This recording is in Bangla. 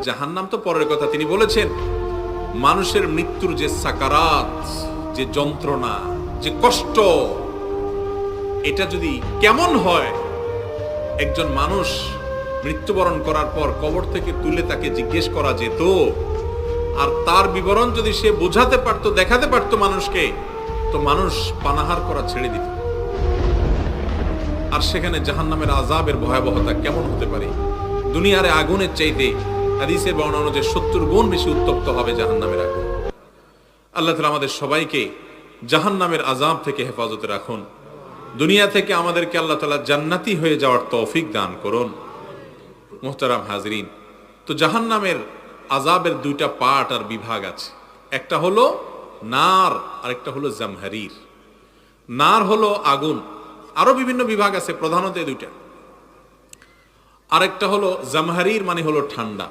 জাহান্নাম তো পরের কথা, তিনি বলেছেন মানুষের মৃত্যুর যে সাকারাত, যে যন্ত্রণা, যে কষ্ট, এটা যদি কেমন হয়, একজন মানুষ মৃত্যুবরণ করার পর কবর থেকে তুলে তাকে জিজ্ঞেস করা যেত, আর তার বিবরণ যদি সে বোঝাতে পারতো, দেখাতে পারতো মানুষকে, তো মানুষ পানাহার করা ছেড়ে দিত। আর সেখানে জাহান্নামের আযাবের ভয়াবহতা কেমন হতে পারে, দুনিয়ার আগুনের চাইতে হাদিসে বর্ণনা যে 70 গুণ বেশি উত্তপ্ত হবে জাহান্নামের আগুন। আল্লাহ তাআলা আমাদের সবাইকে জাহান্নামের আযাব থেকে হেফাজতে রাখুন। দুনিয়া থেকে আমাদেরকে আল্লাহ তাআলা জান্নাতি হয়ে যাওয়ার তৌফিক দান করুন। মুহতারাম হাজরিন, তো জাহান্নামের আযাবের দুইটা পার্ট আর বিভাগ আছে। একটা হলো নার, আর একটা হলো জামহারির। নার হলো আগুন, আরো বিভিন্ন বিভাগ আছে, প্রধানত এই দুইটা। আরেকটা হলো জামহারির, মানে হলো ঠান্ডা।